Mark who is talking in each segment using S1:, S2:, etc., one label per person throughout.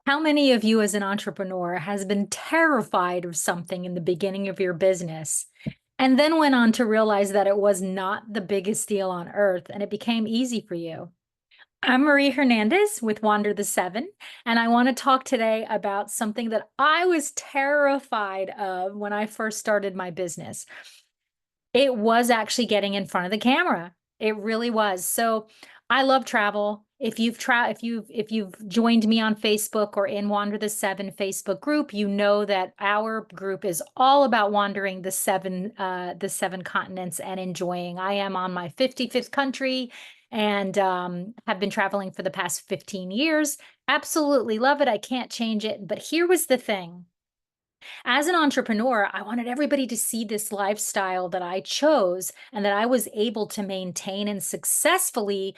S1: How many of you as an entrepreneur has been terrified of something in the beginning of your business and then went on to realize that it was not the biggest deal on earth and it became easy for you? I'm Marie Hernandez with Wander the Seven, and I want to talk today about something that I was terrified of when I first started my business. It was actually getting in front of the camera. It really was. So I love travel. If you've joined me on Facebook or in Wander the Seven Facebook group, you know that our group is all about wandering the seven continents and enjoying. I am on my 55th country and have been traveling for the past 15 years. Absolutely love it. I can't change it. But here was the thing. As an entrepreneur, I wanted everybody to see this lifestyle that I chose and that I was able to maintain and successfully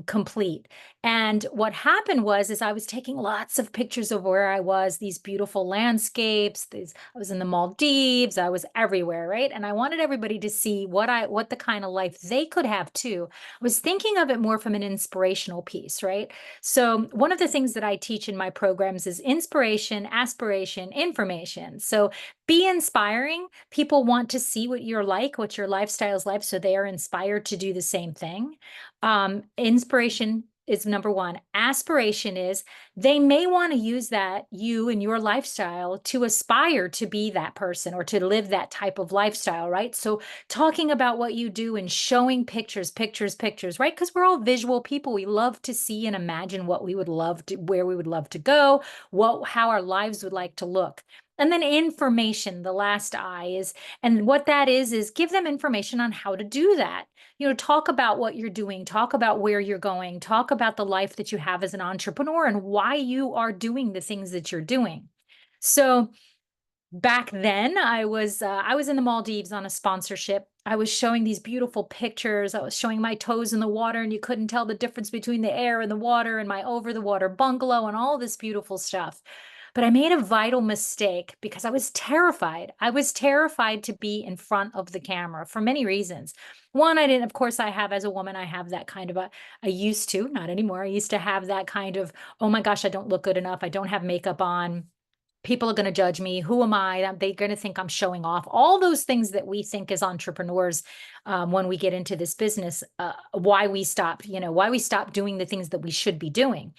S1: complete. And what happened is I was taking lots of pictures of where I was, these beautiful landscapes. I was in the Maldives, I was everywhere, right? And I wanted everybody to see what the kind of life they could have too. I was thinking of it more from an inspirational piece, right? So, one of the things that I teach in my programs is inspiration, aspiration, information. So, be inspiring. People want to see what you're like, what your lifestyle is like, so they are inspired to do the same thing. Inspiration is number one. Aspiration is they may want to use that you and your lifestyle to aspire to be that person or to live that type of lifestyle, right? So, talking about what you do and showing pictures, pictures, pictures, right? Because we're all visual people. We love to see and imagine what we would love to, where we would love to go, how our lives would like to look. And then information, the last I is, and what that is give them information on how to do that. Talk about what you're doing, talk about where you're going, talk about the life that you have as an entrepreneur and why you are doing the things that you're doing. So, back then I was in the Maldives on a sponsorship. I was showing these beautiful pictures. I was showing my toes in the water and you couldn't tell the difference between the air and the water and my over the water bungalow and all this beautiful stuff. But I made a vital mistake because I was terrified. I was terrified to be in front of the camera for many reasons. One, I didn't, of course, I have as a woman, I have that kind of I used to, not anymore. I used to have that kind of, oh my gosh, I don't look good enough. I don't have makeup on. People are going to judge me. Who am I? They're going to think I'm showing off. All those things that we think as entrepreneurs, when we get into this business, why we stop doing the things that we should be doing.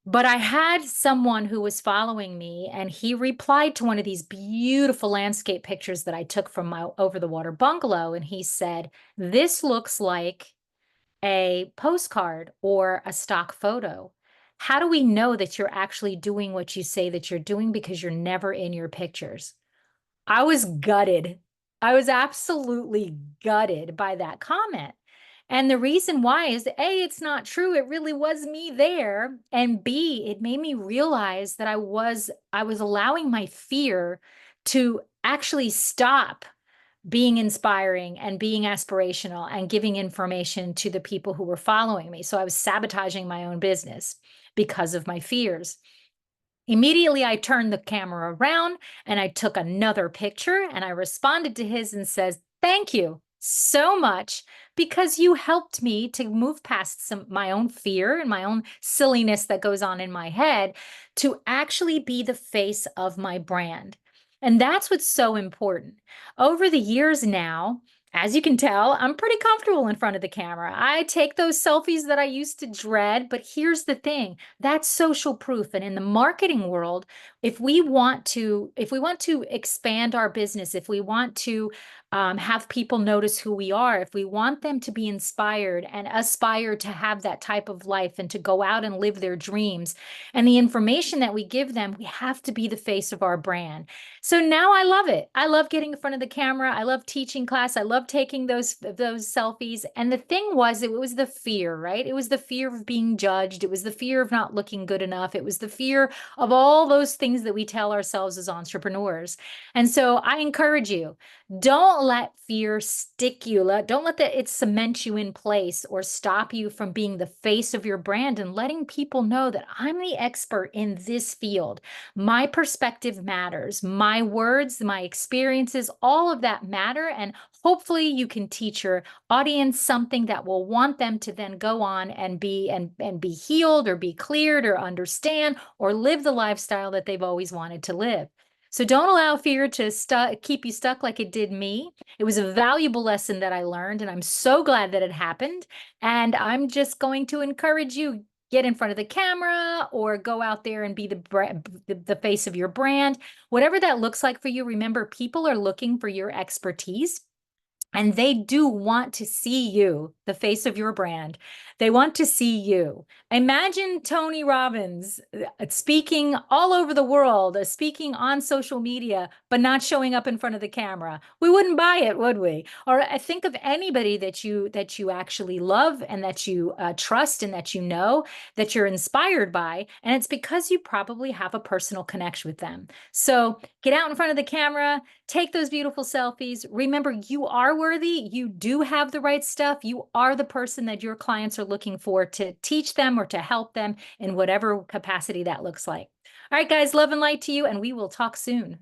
S1: But I had someone who was following me, and he replied to one of these beautiful landscape pictures that I took from my over the water bungalow. And he said, "This looks like a postcard or a stock photo. How do we know that you're actually doing what you say that you're doing because you're never in your pictures?" I was gutted. I was absolutely gutted by that comment. And the reason why is A, it's not true. It really was me there. And B, it made me realize that I was allowing my fear to actually stop being inspiring and being aspirational and giving information to the people who were following me. So I was sabotaging my own business because of my fears. Immediately, I turned the camera around and I took another picture and I responded to his and says, "Thank you so much because you helped me to move past my own fear and my own silliness that goes on in my head to actually be the face of my brand." And that's what's so important. Over the years now, as you can tell, I'm pretty comfortable in front of the camera. I take those selfies that I used to dread, but here's the thing, that's social proof. And in the marketing world, if we want to expand our business, if we want to have people notice who we are, if we want them to be inspired and aspire to have that type of life and to go out and live their dreams, and the information that we give them, we have to be the face of our brand. So now I love it. I love getting in front of the camera. I love teaching class. I love taking those selfies. And the thing was, it was the fear, right? It was the fear of being judged. It was the fear of not looking good enough. It was the fear of all those things that we tell ourselves as entrepreneurs. And so I encourage you, don't don't let fear stick you. Don't let it cement you in place or stop you from being the face of your brand and letting people know that I'm the expert in this field. My perspective matters. My words, my experiences, all of that matter. And hopefully you can teach your audience something that will want them to then go on and be healed or be cleared or understand or live the lifestyle that they've always wanted to live. So don't allow fear to keep you stuck like it did me. It was a valuable lesson that I learned, and I'm so glad that it happened. And I'm just going to encourage you, get in front of the camera or go out there and be the face of your brand. Whatever that looks like for you, remember, people are looking for your expertise. And they do want to see you, the face of your brand. They want to see you. Imagine Tony Robbins speaking all over the world, speaking on social media, but not showing up in front of the camera. We wouldn't buy it, would we? Or I think of anybody that you actually love and that you trust and that you know that you're inspired by, and it's because you probably have a personal connection with them. So get out in front of the camera, take those beautiful selfies. Remember, you are worthy. You do have the right stuff. You are the person that your clients are looking for to teach them or to help them in whatever capacity that looks like. All right, guys, love and light to you, and we will talk soon.